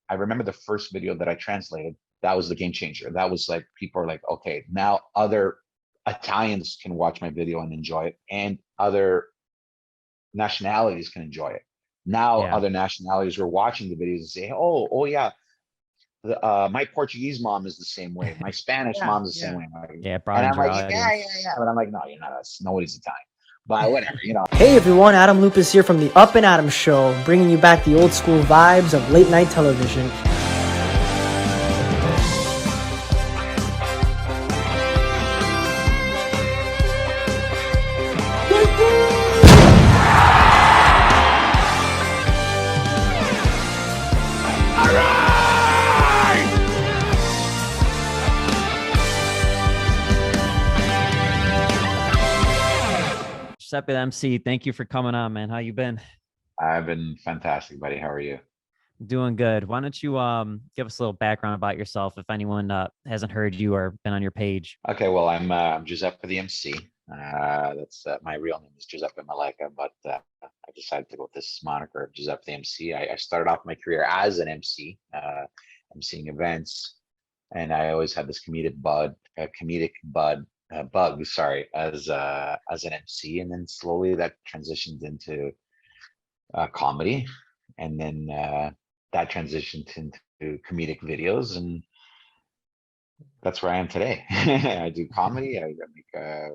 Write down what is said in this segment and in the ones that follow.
I remember the first video that I translated, that was the game changer. That was like, people are like, okay, now other Italians can watch my video and enjoy it, and other nationalities can enjoy it. Now Yeah. other nationalities were watching the videos and say, oh yeah, my Portuguese mom is the same way. My Spanish Yeah, mom's the same yeah. way. Yeah, And broadened I'm your like, yeah, yeah, audience. yeah. But I'm like, no, you're not us. Nobody's Italian. But whatever, you know. Hey everyone, Adam Lupis here from the Up and Adam Show, bringing you back the old school vibes of late night television. Giuseppe the MC, thank you for coming on, man. How you been? I've been fantastic, buddy. How are you? Doing good. Why don't you give us a little background about yourself if anyone hasn't heard you or been on your page? Okay, well, I'm Giuseppe the MC. That's my real name is Giuseppe Meleca, but I decided to go with this moniker of Giuseppe the MC. I started off my career as an MC, emceeing events, and I always had this bug, sorry, as an MC, and then slowly that transitioned into comedy, and then that transitioned into comedic videos, and that's where I am today. I do comedy. I make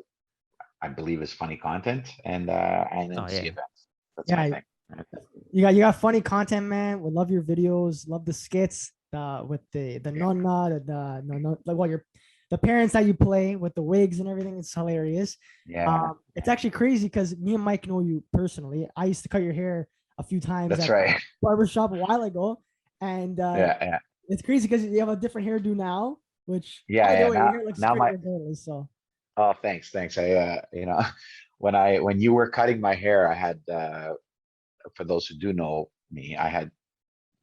I believe is funny content, and MC Oh, yeah. events. That's Yeah, my thing. you got funny content, man. We love your videos, love the skits, with the nonna, the no, like what your the parents that you play with the wigs and everything. It's hilarious. Yeah, It's actually crazy because me and Mike know you personally. I used to cut your hair a few times that's at right. the barbershop a while ago, and Yeah. it's crazy because you have a different hairdo now. Which, Yeah, by the yeah. way, your hair looks Now great my regardless. So Oh, thanks. I when you were cutting my hair, I had for those who do know me, I had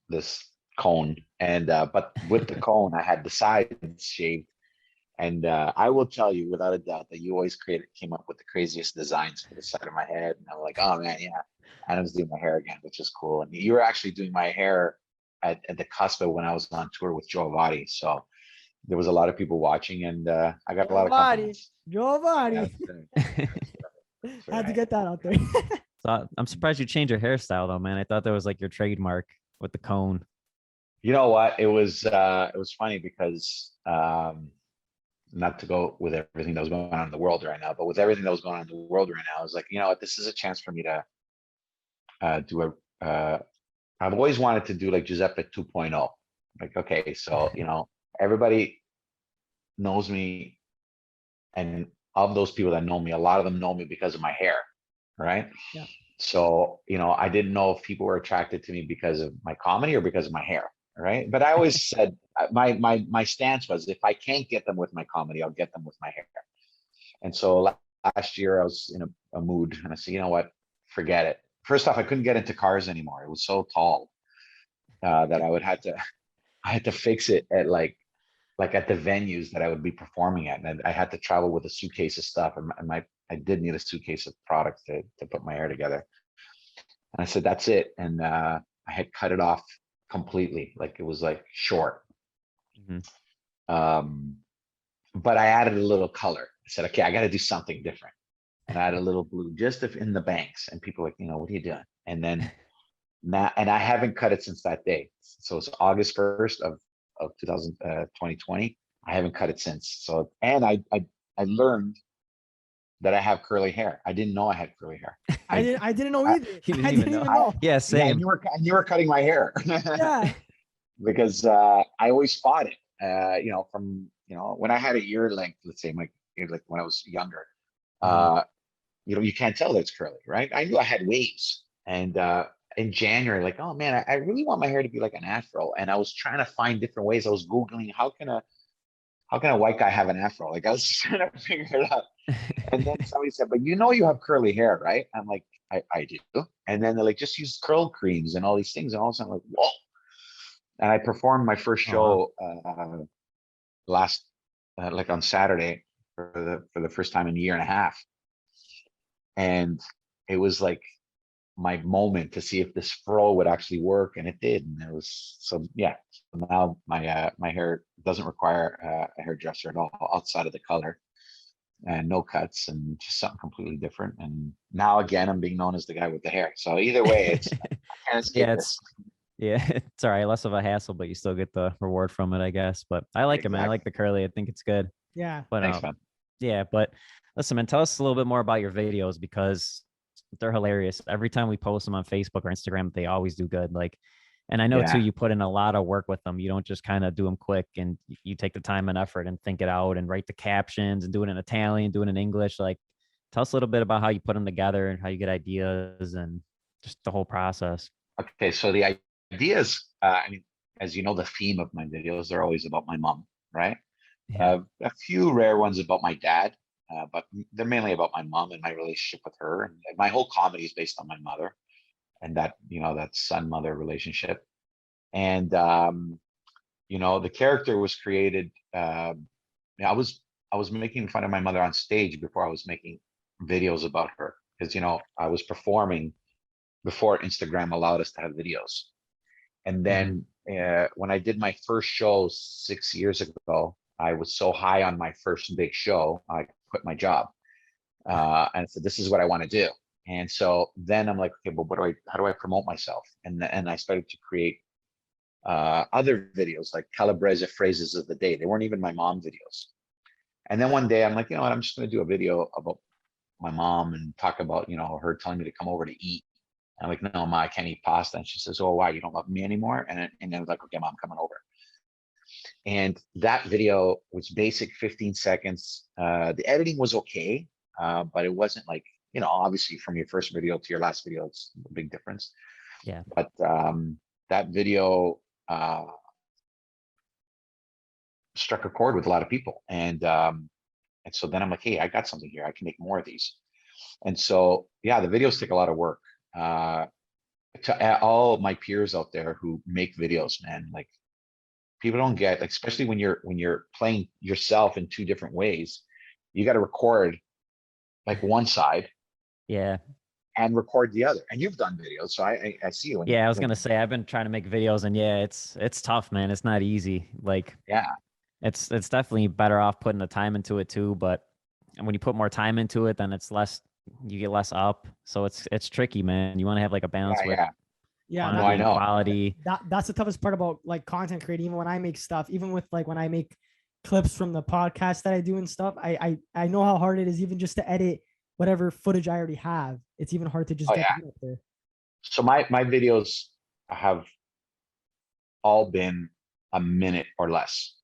this cone, and but with the cone, I had the sides shaved. And I will tell you without a doubt that you always came up with the craziest designs for the side of my head. And I'm like, oh man, yeah, Adam's doing my hair again, which is cool. And you were actually doing my hair at the cusp of when I was on tour with Joe Vadi. So there was a lot of people watching, and I got a lot of compliments. Yeah, Giovanni, that's had to right. get that out there. So I'm surprised you changed your hairstyle though, man. I thought that was like your trademark with the cone. You know what? It was funny because not to go with everything that was going on in the world right now, but with everything that was going on in the world right now, I was like, you know what, this is a chance for me to do a I've always wanted to do like Giuseppe 2.0. Like, okay, so everybody knows me, and of those people that know me, a lot of them know me because of my hair, right? Yeah. So, I didn't know if people were attracted to me because of my comedy or because of my hair, right? But I always said my stance was, if I can't get them with my comedy, I'll get them with my hair. And so last year I was in a mood, and I said, you know what, forget it. First off, I couldn't get into cars anymore. It was so tall that I had to fix it at like at the venues that I would be performing at, and I had to travel with a suitcase of stuff, and I did need a suitcase of products to put my hair together. And I said, that's it. And I had cut it off completely, like it was like short. Mhm. But I added a little color. I said, okay, I got to do something different. And I added a little blue just in the banks, and people were like, what are you doing? And then now, and I haven't cut it since that day. So it's August 1st of 2020. I haven't cut it since. So, and I learned that I have curly hair. I didn't know I had curly hair. I didn't know I- either. You didn't I even didn't know. even know. Yeah, Yeah, same. and you were cutting my hair. Yeah. Because I always fought it. From when I had a ear length, let's say like when I was younger, you can't tell that it's curly, right? I knew I had waves, and in January, like, oh man, I really want my hair to be like an afro, and I was trying to find different ways. I was googling how can a white guy have an afro? Like I was just trying to figure it out. And then somebody said, but you have curly hair, right? I'm like, I do. And then they're like, just use curl creams and all these things. And all of a sudden I'm like, whoa. And I performed my first Oh, wow. show last like on Saturday for the first time in a year and a half. And it was like my moment to see if this fro would actually work, and it did. And it was, so yeah. So now my hair doesn't require a hairdresser at all, outside of the color, and no cuts, and just something completely different. And now again, I'm being known as the guy with the hair. So either way, it's I can't escape Yeah, this. it's all right. Less of a hassle, but you still get the reward from it, I guess. But I like it, man. I like the curly. I think it's good. Yeah. But Thanks, man. yeah. But listen, man, tell us a little bit more about your videos, because they're hilarious. Every time we post them on Facebook or Instagram, they always do good. Like, and I know too, Yeah. you put in a lot of work with them. You don't just kind of do them quick, and you take the time and effort and think it out and write the captions and do it in Italian, do it in English. Like, tell us a little bit about how you put them together and how you get ideas and just the whole process. Okay, so the ideas, I mean, as you know, the theme of my videos are always about my mom, right? Yeah. A few rare ones about my dad, but they're mainly about my mom and my relationship with her. And my whole comedy is based on my mother, and that, that son-mother relationship. And the character was created. I was making fun of my mother on stage before I was making videos about her, because I was performing before Instagram allowed us to have videos. And then when I did my first show 6 years ago, I was so high on my first big show, I quit my job, and said, "This is what I want to do." And so then I'm like, okay, but how do I promote myself? And I started to create other videos like Calabrese phrases of the day. They weren't even my mom videos. And then one day I'm like, you know what? I'm just going to do a video about my mom and talk about, her telling me to come over to eat. I'm like, no, Ma, I can't eat pasta. And she says, oh, why? You don't love me anymore? And then I was like, okay, Mom, I'm coming over. And that video was basic 15 seconds. The editing was okay, but it wasn't like, obviously from your first video to your last video, it's a big difference. Yeah. But that video struck a chord with a lot of people. And so then I'm like, hey, I got something here. I can make more of these. And so, yeah, the videos take a lot of work. To all my peers out there who make videos, man, like, people don't get, like, especially when you're playing yourself in two different ways, you got to record like one side, Yeah. and record the other. And you've done videos, so I see you. Yeah, I was gonna say, I've been trying to make videos, and yeah, it's tough, man. It's not easy. Like, yeah, it's definitely better off putting the time into it too. But when you put more time into it, then you get less up. So it's tricky, man. You want to have like a balance with Yeah. No, I quantity and know. quality. That's the toughest part about like content creating. Even when I make stuff, even with like when I make clips from the podcast that I do and stuff, I know how hard it is even just to edit whatever footage I already have. It's even hard to just get it up there. So my videos have all been a minute or less.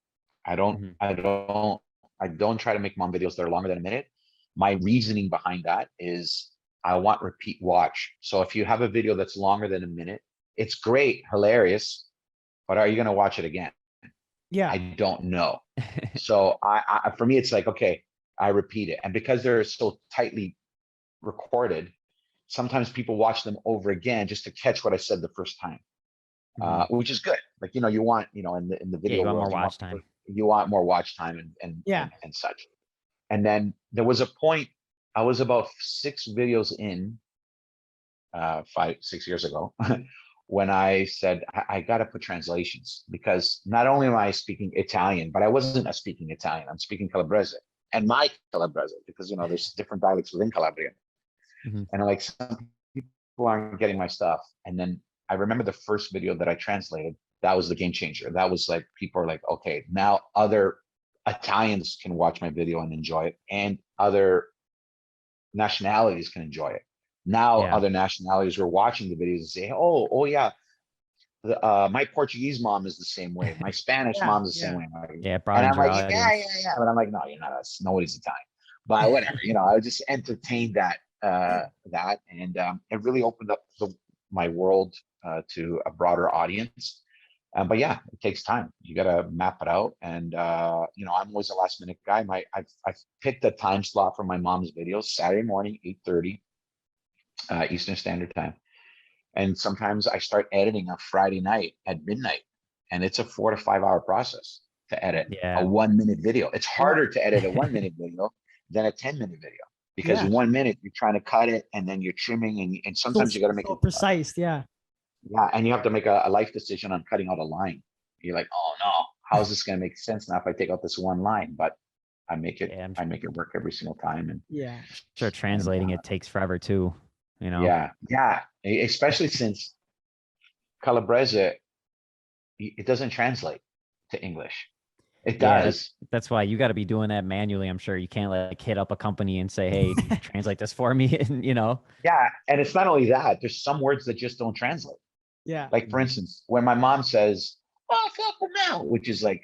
I don't try to make mom videos that are longer than a minute. My reasoning behind that is I want repeat watch. So if you have a video that's longer than a minute, it's great, hilarious, but are you going to watch it again? Yeah. I don't know. So I for me, it's like, okay, I repeat it. And because they're so tightly recorded, sometimes people watch them over again just to catch what I said the first time, which is good. Like, you want, in the video you want world, more watch time. You want more watch time and such. And then there was a point, I was about 6 videos in, 5-6 years ago, when I said, I got to put translations, because not only am I speaking Italian, but I wasn't speaking Italian. I'm speaking Calabrese, and my Calabrese, because, there's different dialects within Calabria. And like, some people aren't getting my stuff. And then I remember the first video that I translated, that was the game changer. That was like, people are like, okay, now other Italians can watch my video and enjoy it, and other nationalities can enjoy it. Now other nationalities are watching the videos and say, oh yeah, my Portuguese mom is the same way. My Spanish mom is the same way. Yeah, and I'm like, yeah. But I'm like, no, you're not us. Nobody's Italian. But whatever, I just entertained that, and it really opened up my world to a broader audience. But yeah, it takes time. You got to map it out. And, I'm always a last minute guy. I've picked a time slot for my mom's videos, Saturday morning, 8:30 Eastern Standard Time. And sometimes I start editing on Friday night at midnight. And it's a 4 to 5 hour process to edit a 1 minute video. It's harder to edit a 1 minute video than a 10-minute video. because Yeah. 1 minute you're trying to cut it and then you're trimming and So, sometimes you got to make so it. precise. Yeah. Yeah, and you have to make a life decision on cutting out a line. You're like, oh no, how is this going to make sense now if I take out this one line? But I make it, Yeah, I make it work every single time. And Yeah. sure, translating it takes forever too. You know. yeah, especially since Calabrese, it doesn't translate to English. It Yeah, does. that's why you got to be doing that manually. I'm sure you can't like hit up a company and say, "Hey, translate this for me." And you know. Yeah, and it's not only that. There's some words that just don't translate. Yeah. Like for instance, when my mom says, "Oh, fuck now," which is like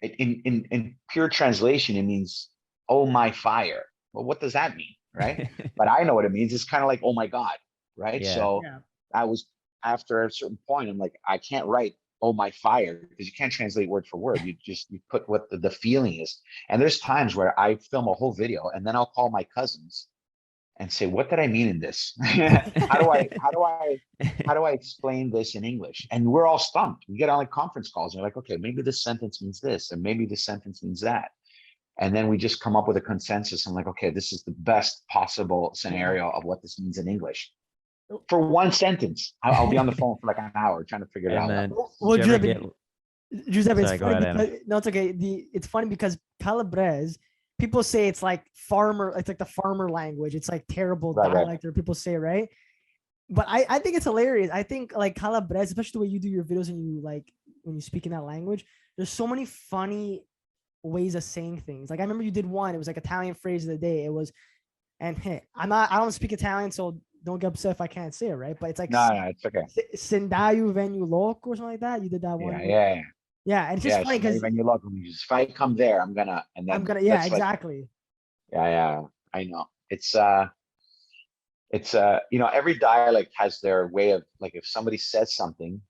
in pure translation, it means "oh my fire." Well, what does that mean, right? But I know what it means. It's kind of like "oh my god," right? Yeah. So Yeah. I was after a certain point, I'm like, I can't write "oh my fire" because you can't translate word for word. You put what the feeling is. And there's times where I film a whole video and then I'll call my cousins and say, what did I mean in this? How do I explain this in English? And we're all stumped. We get on like conference calls and we're like, okay, maybe this sentence means this, and maybe this sentence means that. And then we just come up with a consensus. I'm like, okay, this is the best possible scenario of what this means in English. For one sentence, I'll be on the phone for like an hour trying to figure it And out. then Well, did you ever Giuseppe, get? Giuseppe, it's Sorry, go funny ahead, Adam. because no, it's okay. It's funny because Calabrese, people say it's like farmer, it's like the farmer language. It's like terrible Right. dialect, or people say, right? But I think it's hilarious. I think like Calabrese, especially the way you do your videos and you like when you speak in that language, there's so many funny ways of saying things. Like I remember you did one, it was like Italian phrase of the day. It was, and hey, I don't speak Italian, so don't get upset if I can't say it, right? But it's like No, it's okay. Sendayu Venu Loco or something like that. You did that one. Yeah. Yeah, and it's just funny So because when you log me, if I come there, I'm gonna, and then yeah, that's like, exactly. yeah, I know. It's every dialect has their way of, like, if somebody says something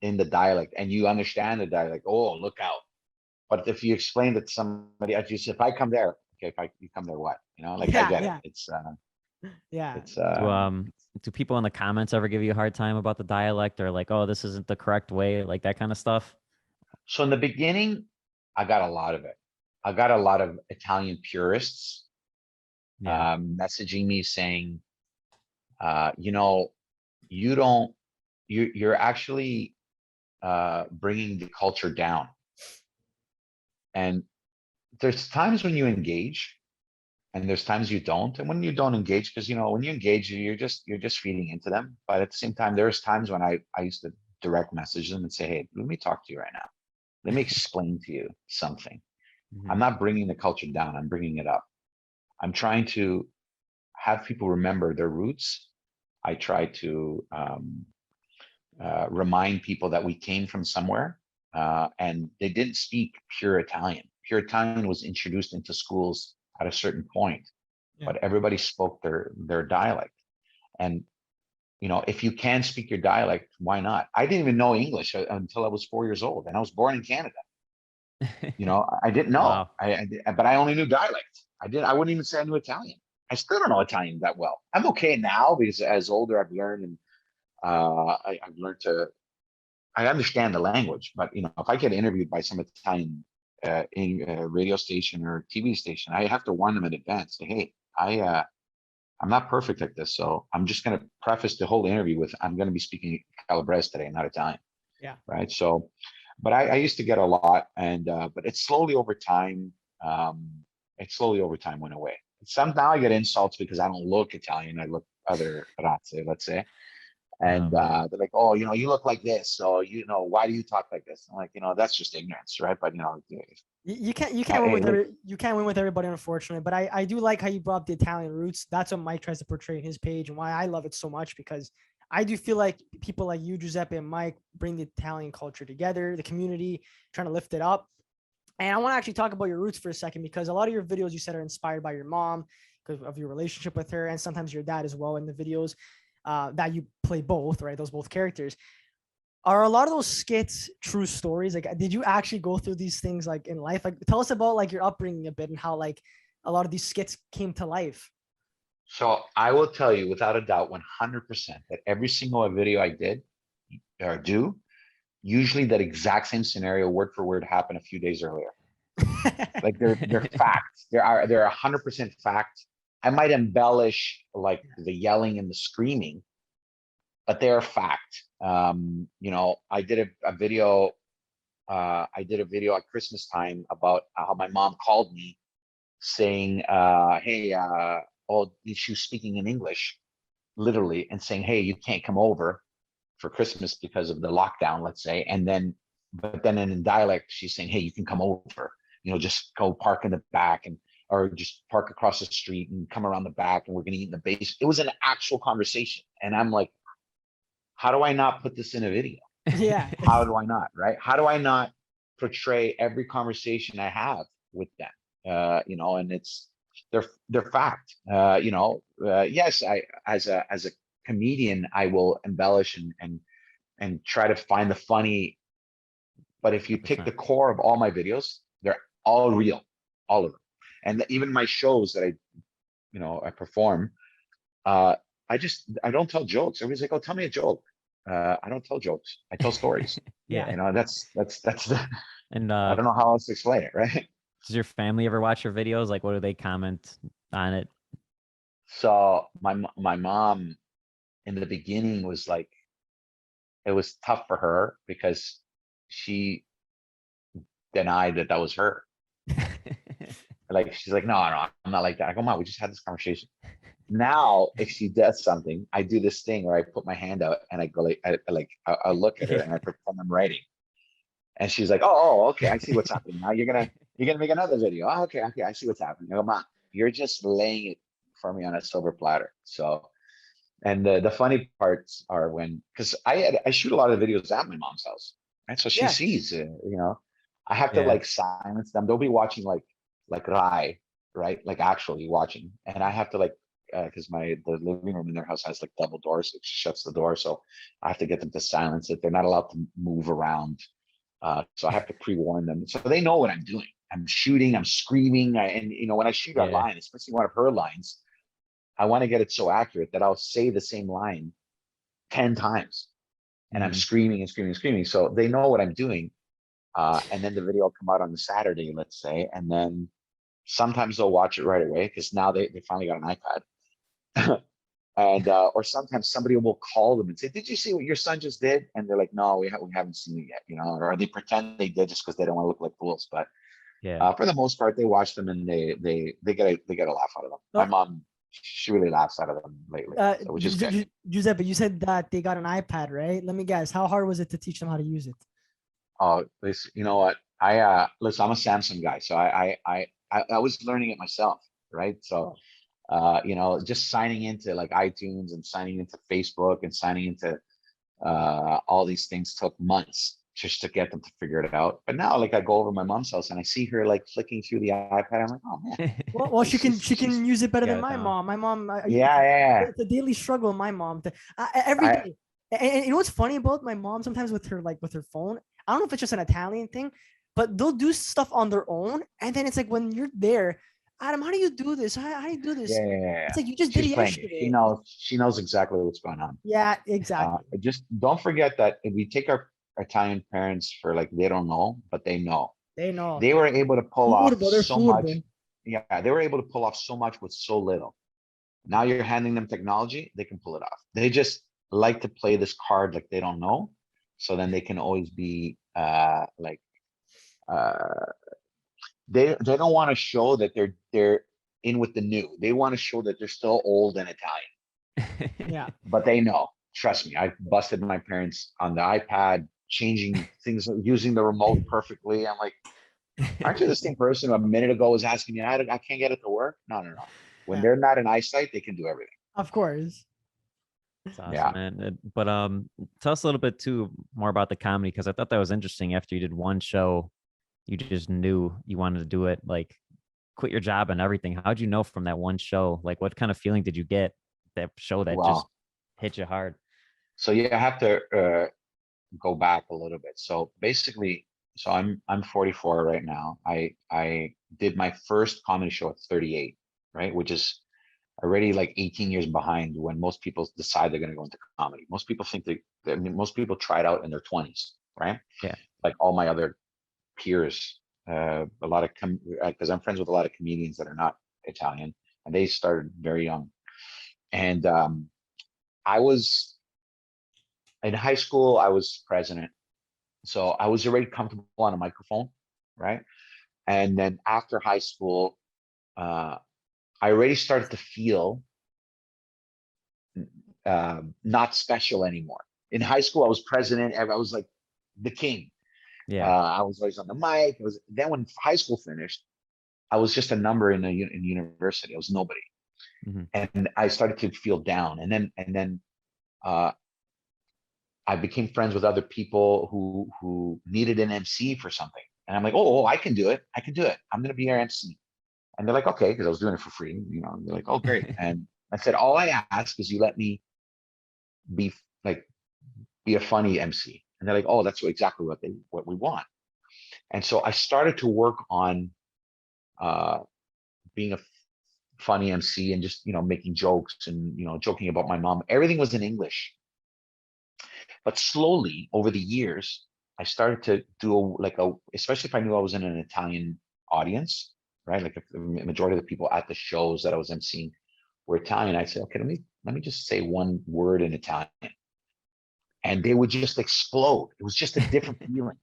in the dialect and you understand the dialect, oh, look out. But if you explain it to somebody, just if I come there, okay, you come there, what? Like I get it. Yeah. It's Do people in the comments ever give you a hard time about the dialect, or like, oh, this isn't the correct way, like that kind of stuff? So in the beginning, I got a lot of it. I got a lot of Italian purists Yeah. messaging me saying, you don't, you're actually bringing the culture down. And there's times when you engage and there's times you don't. And when you don't engage, because, when you engage, you're just feeding into them. But at the same time, there's times when I used to direct message them and say, hey, let me talk to you right now. Let me explain to you something. I'm not bringing the culture down. I'm bringing it up. I'm trying to have people remember their roots. I try to remind people that we came from somewhere, and they didn't speak pure Italian. Pure Italian was introduced into schools at a certain point, but everybody spoke their dialect. And if you can speak your dialect, why not? I didn't even know English until I was 4 years old, and I was born in Canada. I didn't know. Wow. But I only knew dialect. I wouldn't even say I knew Italian. I still don't know Italian that well. I'm okay now because as older I've learned, and I've learned I understand the language. But if I get interviewed by some Italian radio station or TV station, I have to warn them in advance. Say, hey, I'm not perfect at this, so I'm just going to preface the whole interview with, I'm going to be speaking Calabrese today, not Italian. Yeah. Right. So, but I used to get a lot, and but it slowly over time went away. Now I get insults because I don't look Italian. I look other razze, let's say. And they're like, oh, you look like this. So, why do you talk like this? I'm like, that's just ignorance, right? But you can't win with everybody, unfortunately. But I do like how you brought up the Italian roots. That's what Mike tries to portray in his page, and why I love it so much, because I do feel like people like you, Giuseppe, and Mike bring the Italian culture together, the community, trying to lift it up. And I want to actually talk about your roots for a second, because a lot of your videos you said are inspired by your mom because of your relationship with her, and sometimes your dad as well in the videos that you play both, right? Those both characters. Are a lot of those skits true stories? Like, did you actually go through these things like in life? Like, tell us about like your upbringing a bit and how like a lot of these skits came to life. So I will tell you without a doubt, 100%, that every single video I did or do, usually that exact same scenario, word for word, happened a few days earlier. Like they're facts. They're 100% fact. I might embellish like the yelling and the screaming, but they're a fact. You know, I did a video. I did a video at Christmas time about how my mom called me saying, "Hey, oh, she was speaking in English, literally, and saying, hey, you can't come over for Christmas because of the lockdown, let's say." And then, but then in dialect, she's saying, hey, you can come over, you know, just go park in the back and, or just park across the street and come around the back and we're going to eat in the base. It was an actual conversation. And I'm like, how do I not put this in a video? Yeah. How do I not, right? How do I not portray every conversation I have with them? You know, and it's, they're fact. You know, yes, I, as a comedian, I will embellish and try to find the funny. But if you take the core of all my videos, they're all real, all of them. And even my shows that I, you know, I perform, I don't tell jokes. Everybody's like, oh, tell me a joke. I don't tell jokes. I tell stories. Yeah. You know, that's the, And I don't know how else to explain it, right? does your family ever watch your videos? Like, what do they comment on it? So my mom in the beginning was like, it was tough for her because she denied that was her. Like, she's like, no, I'm not like that. I go, Mom, we just had this conversation. Now, if she does something, I do this thing where I put my hand out and I go like, I look at her and I pretend I'm writing. And she's like, oh, okay, I see what's happening. Now you're gonna make another video. Oh, okay, I see what's happening. I go, Mom, you're just laying it for me on a silver platter. So, and the funny parts are when, because I shoot a lot of videos at my mom's house, and so she Yeah. sees, you know, I have to Yeah. like silence them. They'll be watching like Rai, right? Like actually watching, and I have to like, because the living room in their house has like double doors, so it shuts the door, so I have to get them to silence it. They're not allowed to move around. So I have to pre-warn them. So they know what I'm doing. I'm shooting, I'm screaming. And, you know, when I shoot a line, especially one of her lines, I want to get it so accurate that I'll say the same line 10 times. And I'm screaming and screaming and screaming. So they know what I'm doing. And then the video will come out on the Saturday, let's say. And then sometimes they'll watch it right away because now they finally got an iPad. And or sometimes somebody will call them and say, did you see what your son just did? And they're like, no, we haven't seen it yet, you know, or they pretend they did just because they don't want to look like fools. But for the most part, they watch them and they get a laugh out of them. My mom, she really laughs out of them lately, so, which is good. Giuseppe, you said that they got an iPad, right? Let me guess, how hard was it to teach them how to use it? Oh, this, you know what? I listen, I'm a Samsung guy, so I was learning it myself, right? So you know, just signing into like iTunes and signing into Facebook and signing into all these things took months just to get them to figure it out. But now, like, I go over to my mom's house and I see her like flicking through the iPad. I'm like, oh man. Well, she can use it better than my mom. My mom, it's a daily struggle. My mom, every day. And you know what's funny about my mom? Sometimes with her phone, I don't know if it's just an Italian thing, but they'll do stuff on their own, and then it's like when you're there, Adam, how do you do this? How do you do this? It's like you just did it yesterday. She knows exactly what's going on. Yeah, exactly. Just don't forget that if we take our Italian parents for like they don't know, but they know. They know. They were able to pull off so much. Yeah, they were able to pull off so much with so little. Now you're handing them technology, they can pull it off. They just like to play this card like they don't know, so then they can always be they don't want to show that they're in with the new. They want to show that they're still old and Italian. Yeah. But they know. Trust me, I busted my parents on the iPad, changing things, using the remote perfectly. I'm like, aren't you the same person who a minute ago was asking me, I can't get it to work? No. When they're not in eyesight, they can do everything. Of course. That's awesome, man. But tell us a little bit too more about the comedy, because I thought that was interesting. After you did one show, you just knew you wanted to do it, like quit your job and everything. How'd you know from that one show? Like, what kind of feeling did you get that show that just hit you hard? So I have to go back a little bit. So basically, I'm 44 right now. I did my first comedy show at 38, right? Which is already like 18 years behind when most people decide they're going to go into comedy. Most people think most people try it out in their 20s, right? Yeah. Like all my other peers, a lot of because I'm friends with a lot of comedians that are not Italian, and they started very young. And I was in high school, I was president. So I was already comfortable on a microphone, right? And then after high school, I already started to feel not special anymore. In high school, I was president. I was like the king. Yeah. I was always on the mic. It was then when high school finished, I was just a number in university. I was nobody, Mhm. and I started to feel down. And then uh, I became friends with other people who needed an MC for something, and I'm like, oh, I can do it. I can do it. I'm gonna be your MC. And they're like, okay, because I was doing it for free, you know. And they're like, oh, great. And I said, all I ask is you let me be like be a funny MC. And they're like, oh, that's exactly what we want. And so I started to work on uh, being a funny MC and just making jokes and joking about my mom. Everything was in English, but slowly over the years, I started to do especially if I knew I was in an Italian audience, right? Like if the majority of the people at the shows that I was emceeing were Italian, I'd say, okay, let me just say one word in Italian, and they would just explode. It was just a different feeling.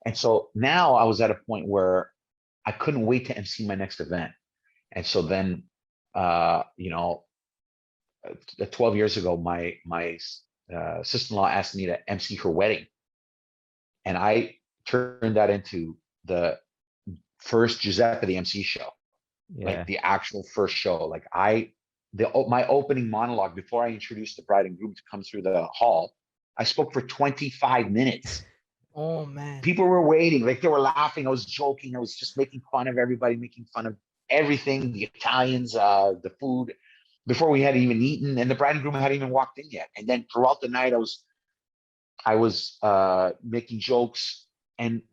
And so now I was at a point where I couldn't wait to MC my next event. And so then, 12 years ago, my sister-in-law asked me to MC her wedding, and I turned that into the first Giuseppe the MC show, like the actual first show. Like my opening monologue before I introduced the bride and groom to come through the hall, I spoke for 25 minutes. Oh man. People were waiting, like they were laughing. I was joking. I was just making fun of everybody, making fun of everything, the Italians, the food, before we had even eaten, and the bride and groom hadn't even walked in yet. And then throughout the night, I was making jokes, and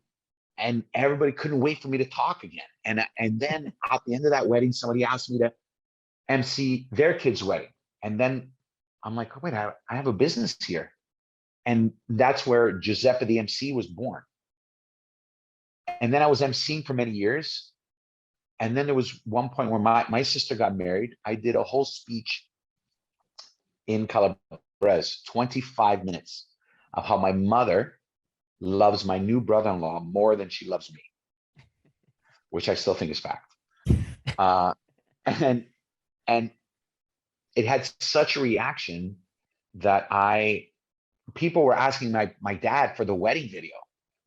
everybody couldn't wait for me to talk again. And then at the end of that wedding, somebody asked me to MC their kid's wedding. And then I'm like, oh, wait, I have a business here. And that's where Giuseppe the MC was born. And then I was MCing for many years. And then there was one point where my sister got married. I did a whole speech in Calabrese, 25 minutes, of how my mother loves my new brother-in-law more than she loves me, which I still think is fact. And it had such a reaction that people were asking my dad for the wedding video.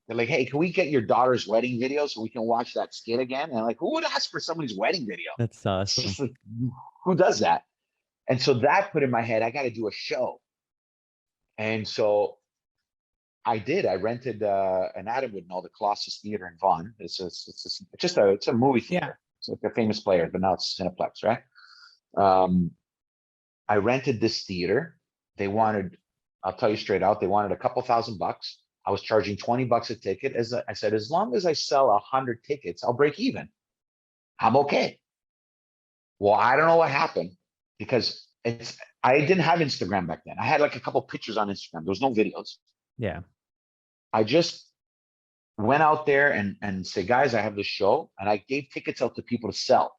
They're like, hey, can we get your daughter's wedding video so we can watch that skit again? And I'm like, who would ask for somebody's wedding video? That's awesome. Just like, who does that? And so that put in my head, I got to do a show. And so I did. I rented, and Adam would know, the Colossus Theater in Vaughan. It's a movie theater. Yeah. It's like a famous player, but now it's Cineplex, right? I rented this theater. I'll tell you straight out, they wanted a couple $1,000. I was charging $20 a ticket. As I said, as long as I sell 100 tickets, I'll break even. I'm okay. Well, I don't know what happened, because I didn't have Instagram back then. I had like a couple pictures on Instagram. There was no videos. Yeah. I just went out there and said, guys, I have this show, and I gave tickets out to people to sell,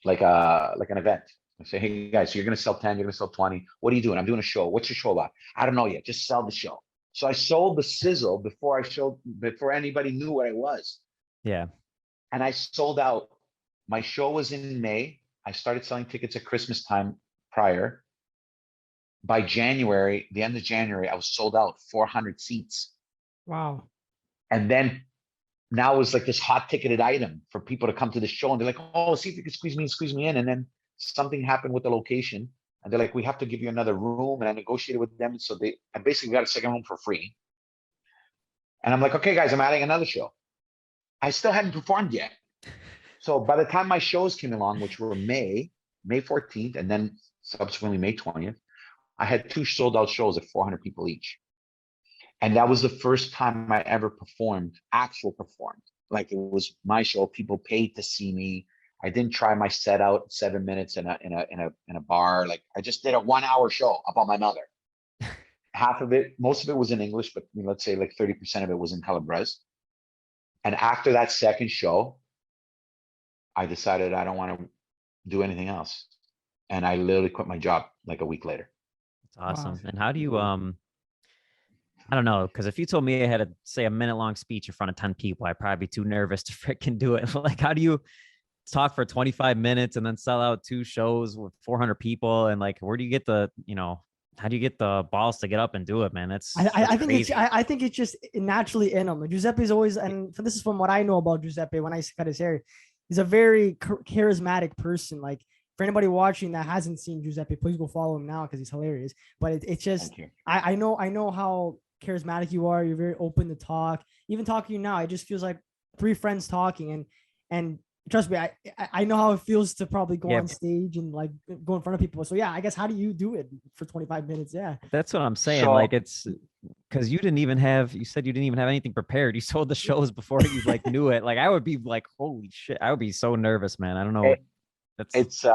like an event. I say, hey guys, so you're gonna sell 10, you're gonna sell 20. What are you doing? I'm doing a show. What's your show about? I don't know yet. Just sell the show. So I sold the sizzle before anybody knew what I was. Yeah. And I sold out. My show was in May. I started selling tickets at Christmas time prior. By January, the end of January, I was sold out, 400 seats. Wow. And then now it was like this hot ticketed item for people to come to the show. And they're like, oh, see if you can squeeze me in. And then something happened with the location. And they're like, we have to give you another room. And I negotiated with them. So I basically got a second room for free. And I'm like, okay, guys, I'm adding another show. I still hadn't performed yet. So by the time my shows came along, which were May 14th, and then subsequently May 20th, I had 2 sold out shows at 400 people each. And that was the first time I ever performed. Like, it was my show. People paid to see me. I didn't try my set out 7 minutes in a bar. Like, I just did a 1-hour show about my mother. Most of it was in English, but let's say like 30% of it was in Calabrese. And after that second show, I decided I don't want to do anything else. And I literally quit my job like a week later. It's awesome. Wow. And how do you I don't know, because if you told me I had to say a minute-long speech in front of 10 people, I'd probably be too nervous to freaking do it. Like, how do you talk for 25 minutes and then sell out 2 shows with 400 people? And like, where do you get the, how do you get the balls to get up and do it, man? That's I think crazy. I think it's just naturally in him. Like Giuseppe's always, and this is from what I know about Giuseppe when I cut his hair, he's a very charismatic person. Like for anybody watching that hasn't seen Giuseppe, please go follow him now because he's hilarious. But it's just I know how charismatic you are. You're very open to talk. Even talking to you now, it just feels like 3 friends talking. And trust me, I know how it feels to probably go on stage and like go in front of people. So yeah, I guess how do you do it for 25 minutes? Yeah, that's what I'm saying. So, like, it's because you said you didn't even have anything prepared. You sold the shows before you like knew it. Like, I would be like, holy shit, I would be so nervous, man. I don't know. it's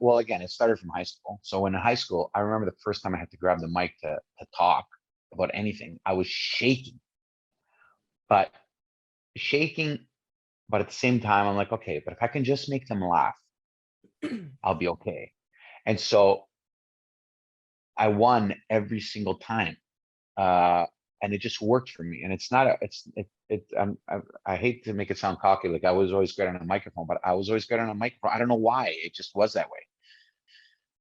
well, again, it started from high school. So in high school, I remember the first time I had to grab the mic to talk about anything, I was shaking, but at the same time, I'm like, okay, but if I can just make them laugh, I'll be okay. And so I won every single time. And it just worked for me. And it's not, I hate to make it sound cocky, like I was always great on a microphone, but I was always great on a microphone. I don't know why, it just was that way.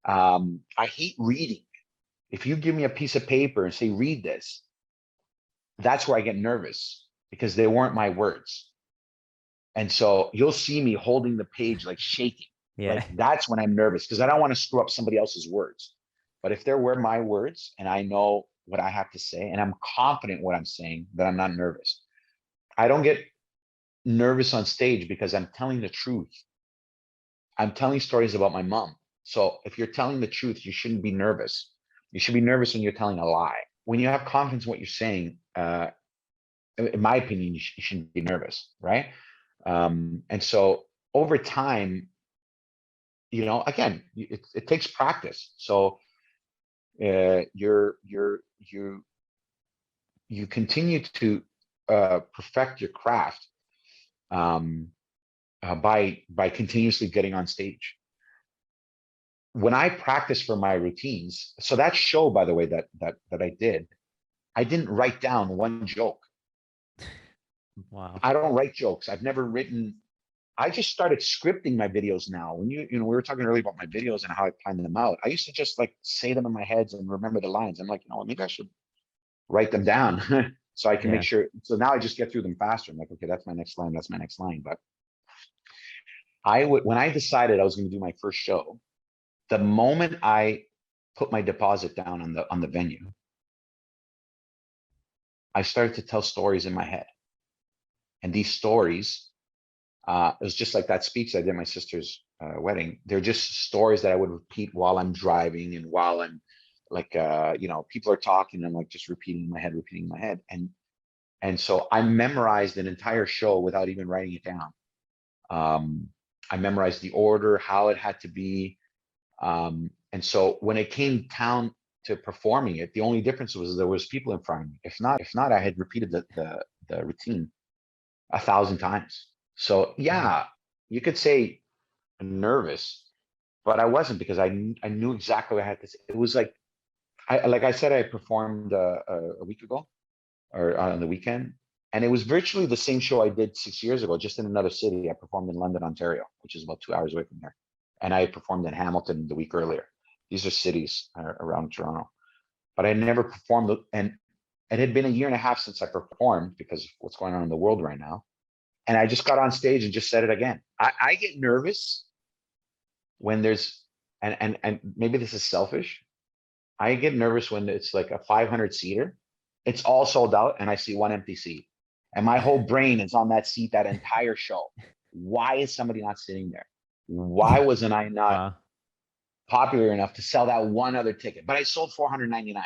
I hate reading. If you give me a piece of paper and say, read this, that's where I get nervous because they weren't my words. And so you'll see me holding the page, like shaking. Yeah. Like that's when I'm nervous because I don't want to screw up somebody else's words. But if there were my words and I know what I have to say and I'm confident what I'm saying, then I'm not nervous. I don't get nervous on stage because I'm telling the truth. I'm telling stories about my mom. So if you're telling the truth, you shouldn't be nervous. You should be nervous when you're telling a lie. When you have confidence in what you're saying, in my opinion, you shouldn't be nervous, right? And so over time, again, it takes practice. So you continue to perfect your craft by continuously getting on stage. When I practice for my routines, so that show, by the way, that I didn't write down one joke. Wow. I don't write jokes. I've never written. I just started scripting my videos now. When we were talking earlier about my videos and how I plan them out. I used to just like say them in my head and remember the lines. I'm like, maybe I should write them down so I can make sure. So now I just get through them faster. I'm like, okay, that's my next line. That's my next line. But when I decided I was going to do my first show, the moment I put my deposit down on the venue, I started to tell stories in my head. And these stories, it was just like that speech I did at my sister's wedding. They're just stories that I would repeat while I'm driving and while I'm like, people are talking. And I'm like just repeating in my head. And so I memorized an entire show without even writing it down. I memorized the order, how it had to be. And so when it came down to performing it, the only difference was there was people in front of me. If not, I had repeated the routine 1,000 times. So yeah, you could say nervous, but I wasn't because I knew exactly what I had to say. It was like I said, I performed a week ago or on the weekend, and it was virtually the same show I did 6 years ago, just in another city. I performed in London, Ontario, which is about 2 hours away from here. And I performed in Hamilton the week earlier. These are cities around Toronto, but I never performed. And it had been 1.5 years since I performed because of what's going on in the world right now. And I just got on stage and just said it again. I get nervous when there's, and maybe this is selfish. I get nervous when it's like a 500 seater. It's all sold out and I see one empty seat. And my whole brain is on that seat that entire show. Why is somebody not sitting there? Why wasn't I not popular enough to sell that one other ticket? But I sold 499.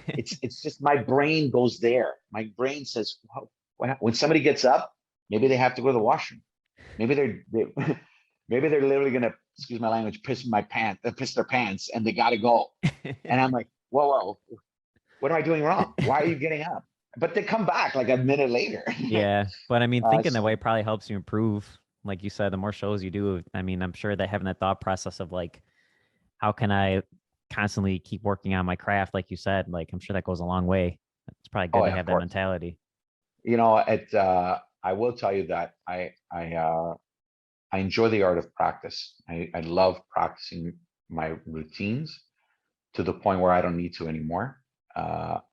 It's just my brain goes there. My brain says, when somebody gets up, maybe they have to go to the washroom. Maybe they're literally gonna, excuse my language, piss their pants, and they gotta go. And I'm like, whoa, what am I doing wrong? Why are you getting up? But they come back like a minute later. Yeah, but I mean, thinking that way probably helps you improve like you said, the more shows you do, I mean, I'm sure that having that thought process of like, how can I constantly keep working on my craft? Like you said, like, I'm sure that goes a long way. It's probably good Oh, to yeah, of have that course. mentality. I will tell you that I enjoy the art of practice. I love practicing my routines to the point where I don't need to anymore.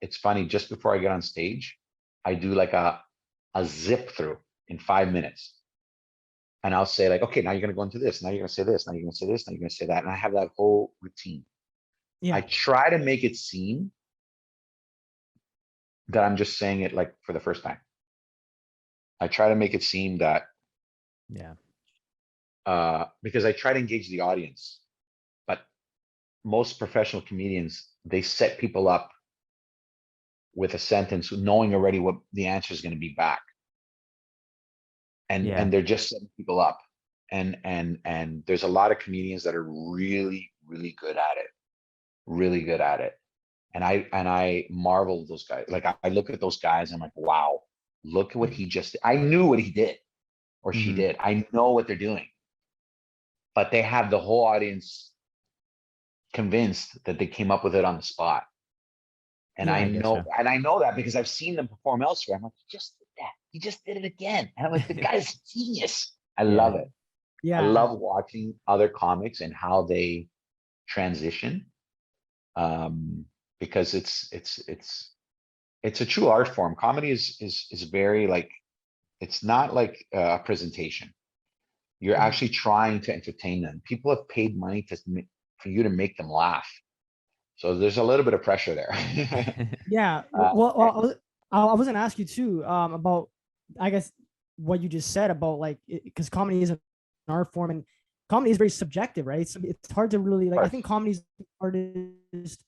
It's funny, just before I get on stage, I do like a zip through in 5 minutes. And I'll say like, okay, now you're gonna go into this, now you're gonna say this, now you're gonna say this, now you're gonna say that. And I have that whole routine. I Yeah. try to make it seem that I'm just saying it like for the first time. I try to make it seem that Yeah. because I try to engage the audience, but most professional comedians, they set people up with a sentence knowing already what the answer is going to be back. Yeah. And they're just setting people up. And there's a lot of comedians that are really, really good at it. Really good at it. And I marvel at those guys. Like I look at those guys, I'm like, wow, look at what he just did. I knew what he did or she Mhm. did. I know what they're doing. But they have the whole audience convinced that they came up with it on the spot. And Yeah, I I know, getcha. and I know that because I've seen them perform elsewhere. I'm like, he just did that. He just did it again. And I'm like, the guy's a genius. I Yeah. love it. I yeah, love watching other comics and how they transition. Um, because it's a true art form. Comedy is very like, it's not like a presentation. You're Mhm. actually trying to entertain them. People have paid money for you to make them laugh. So there's a little bit of pressure there. Yeah. uh, Well, I was gonna ask you too, about, I guess, what you just said about like, because comedy is an art form, and comedy is very subjective, right? So it's hard to really like. I think comedy is the hardest,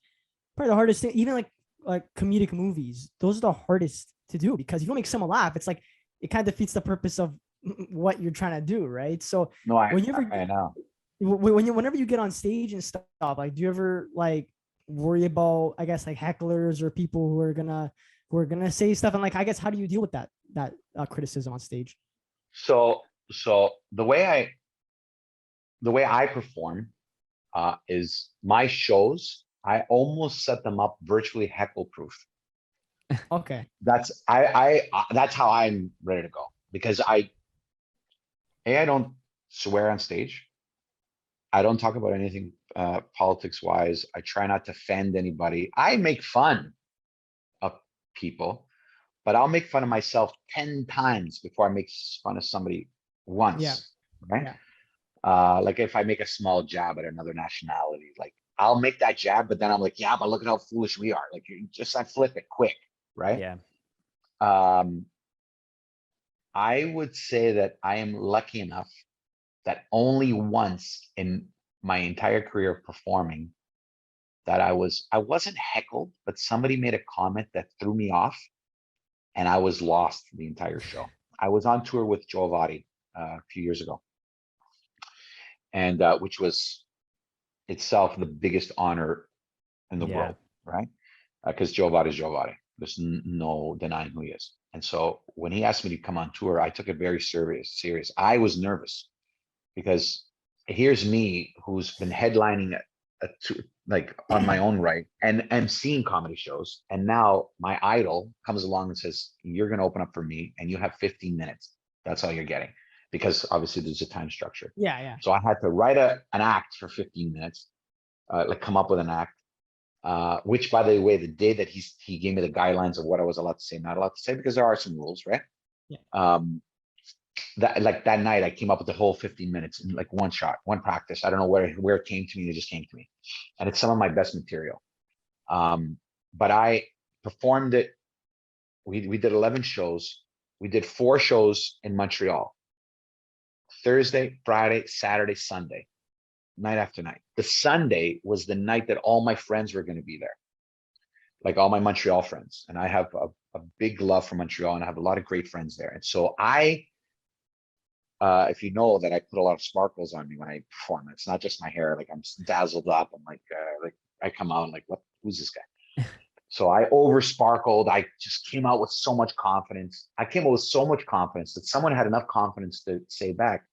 probably the hardest thing. Even like comedic movies, those are the hardest to do, because if you don't make someone laugh, it's like it kind of defeats the purpose of what you're trying to do, right? So no, when you ever I know. whenever you get on stage and stuff, like, do you ever like worry about, I guess, like hecklers or people who are gonna say stuff, and like, I guess, how do you deal with that criticism on stage? So the way I perform is my shows. I almost set them up virtually heckle proof. Okay. That's how I'm ready to go because I don't swear on stage. I don't talk about anything politics wise. I try not to offend anybody. I make fun of people, but I'll make fun of myself 10 times before I make fun of somebody Yeah. once, right? Yeah. Like if I make a small jab at another nationality, like I'll make that jab, but then I'm like, yeah, but look at how foolish we are. Like I flip it quick, right? Yeah. Um, I would say that I am lucky enough that only once in my entire career of performing that I wasn't heckled, but somebody made a comment that threw me off and I was lost the entire show. I was on tour with Joe Vadi a few years ago, and which was itself the biggest honor in the Yeah. world, right? Because Joe Vadi is Joe Vadi. There's no denying who he is. And so when he asked me to come on tour, I took it very serious. I was nervous because here's me who's been headlining like on my own right and seeing comedy shows. And now my idol comes along and says, you're going to open up for me and you have 15 minutes. That's all you're getting because obviously there's a time structure. Yeah. Yeah. So I had to write an act for 15 minutes, like come up with an act, which by the way, the day that he gave me the guidelines of what I was allowed to say, not allowed to say, because there are some rules, right? Yeah. That like that night I came up with the whole 15 minutes in like one shot, one practice. I don't know where it came to me. It just came to me. And it's some of my best material. But I performed it. We did 11 shows. We did 4 shows in Montreal. Thursday, Friday, Saturday, Sunday, night after night. The Sunday was the night that all my friends were going to be there. Like all my Montreal friends. And I have a big love for Montreal and I have a lot of great friends there. And so if you know that I put a lot of sparkles on me when I perform, it's not just my hair. Like I'm dazzled up. I'm like I come out like, what? Who's this guy? So I over sparkled. I just came out with so much confidence. I came out with so much confidence that someone had enough confidence to say back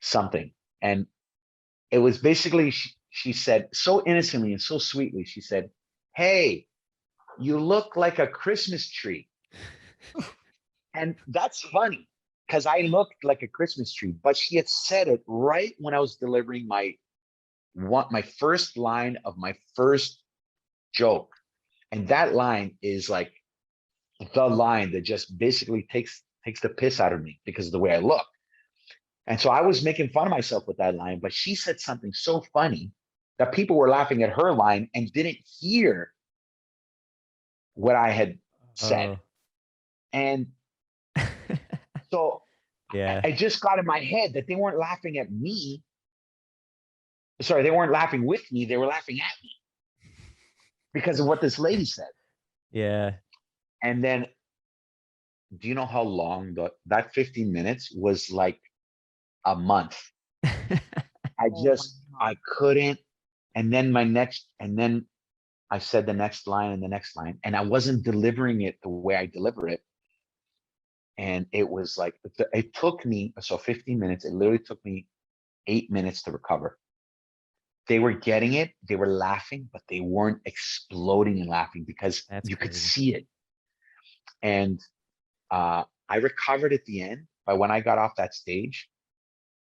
something. And it was basically, she said so innocently and so sweetly, she said, "Hey, you look like a Christmas tree." And that's funny because I looked like a Christmas tree, but she had said it right when I was delivering my first line of my first joke. And that line is like the line that just basically takes the piss out of me because of the way I look. And so I was making fun of myself with that line, but she said something so funny that people were laughing at her line and didn't hear what I had said. And so Yeah. I just got in my head that they weren't laughing at me. Sorry, they weren't laughing with me. They were laughing at me because of what this lady said. Yeah. And then, do you know how long that 15 minutes was? Like a month. I couldn't. And then I said the next line and the next line, and I wasn't delivering it the way I deliver it. And it was like, it took me, so 15 minutes, it literally took me 8 minutes to recover. They were getting it, they were laughing, but they weren't exploding and laughing because you could see it. And I recovered at the end, but when I got off that stage,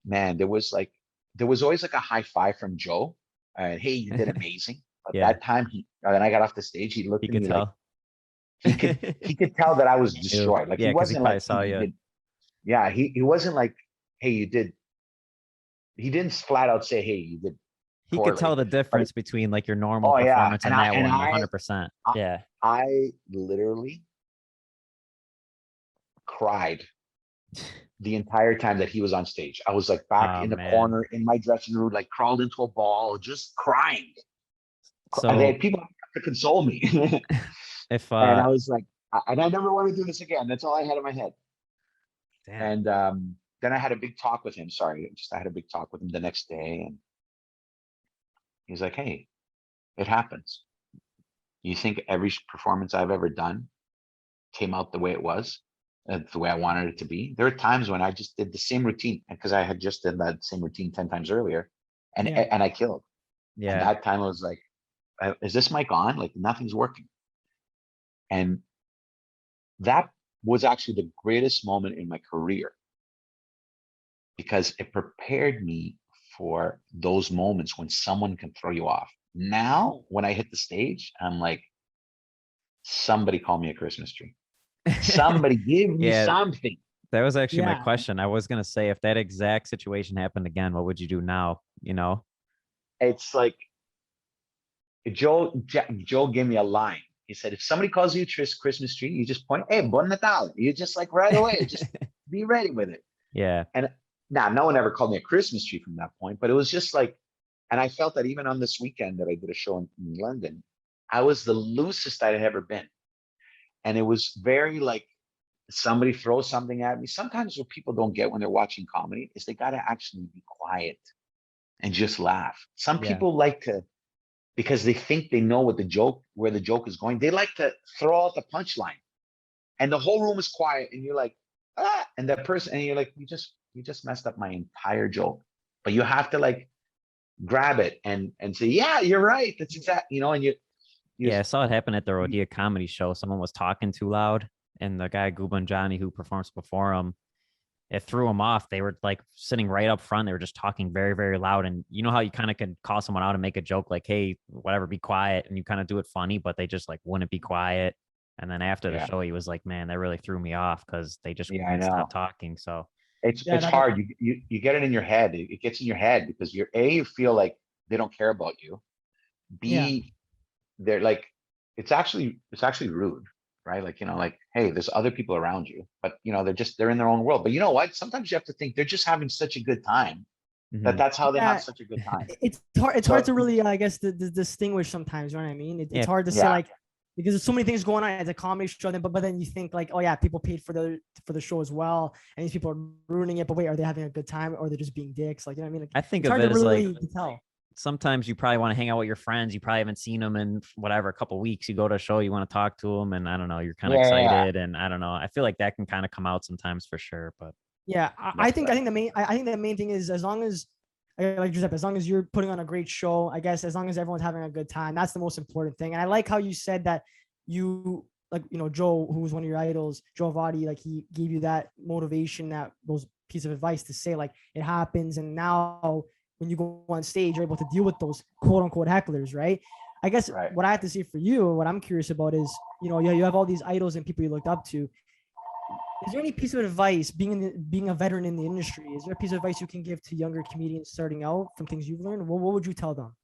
man, there was always like a high five from Joe. Hey, you did amazing. But that time when I got off the stage, he looked at me like, he could tell that I was destroyed. Like, he wasn't like, saw you. He wasn't like, hey, you did. He didn't flat out say, hey, you did. He could tell the difference between like your normal performance and that one, 100%. Yeah. I literally cried the entire time that he was on stage. I was like back in the corner in my dressing room, like crawled into a ball, just crying. So and they had people to console me. And I was like, and I never want to do this again. That's all I had in my head. Damn. And then I had a big talk with him. I had a big talk with him the next day, and he's like, "Hey, it happens. You think every performance I've ever done came out the way it was, the way I wanted it to be? There are times when I just did the same routine because I had just done that same routine 10 times earlier, and I killed. Yeah. And that time I was like, is this mic on? Like, nothing's working." And that was actually the greatest moment in my career because it prepared me for those moments when someone can throw you off. Now, when I hit the stage, I'm like, somebody call me a Christmas tree. Somebody give me something. That was actually my question. I was going to say, if that exact situation happened again, what would you do now? You know? It's like, Joe gave me a line. He said, if somebody calls you Christmas tree, you just point, hey, Bon Natale. You just like right away, just be ready with it. Yeah. And now, no one ever called me a Christmas tree from that point, but it was just like, and I felt that even on this weekend that I did a show in London, I was the loosest I'd ever been. And it was very like, somebody throws something at me. Sometimes what people don't get when they're watching comedy is they got to actually be quiet and just laugh. Some people like to, because they think they know where the joke is going, they like to throw out the punchline, and the whole room is quiet, and you're like, ah, and that person, and you're like, you just messed up my entire joke. But you have to like grab it and say, yeah, you're right. That's exactly, and you I saw it happen at the Rodea comedy show. Someone was talking too loud, and the guy Guban Johnny, who performs before him, it threw them off. They were like sitting right up front. They were just talking very, very loud. And you know how you kind of can call someone out and make a joke like, hey, whatever, be quiet. And you kind of do it funny, but they just like wouldn't be quiet. And then after the show, he was like, man, that really threw me off because they just wouldn't stop talking. So it's hard. You get it in your head. It gets in your head because you feel like they don't care about you. B, they're like, it's actually rude. Right? Like, like, hey, there's other people around you, but they're in their own world. But you know what? Sometimes you have to think they're just having such a good time that's how they have such a good time. It's hard to really, I guess, distinguish sometimes. You know what I mean? It's hard to say like, because there's so many things going on as a comedy show, but then you think like, oh yeah, people paid for the show as well, and these people are ruining it. But wait, are they having a good time or they're just being dicks? Like, you know what I mean? Like, I think it's of hard it to as really like, tell. sometimes you probably want to hang out with your friends. You probably haven't seen them in whatever, a couple of weeks. You go to a show, you want to talk to them, and I don't know, you're kind of excited, and I don't know. I feel like that can kind of come out sometimes for sure. But yeah, I think the main thing is, as long as, like Giuseppe, as long as you're putting on a great show, I guess, as long as everyone's having a good time, that's the most important thing. And I like how you said that you, like, you know, Joe, who was one of your idols, Joe Vadi, like he gave you that motivation, that those piece of advice to say like it happens. And now when you go on stage, you're able to deal with those quote unquote hecklers, right? I guess what I have to say for you, what I'm curious about is, you know, you have all these idols and people you looked up to. Is there any piece of advice, being a veteran in the industry, is there a piece of advice you can give to younger comedians starting out from things you've learned? What would you tell them?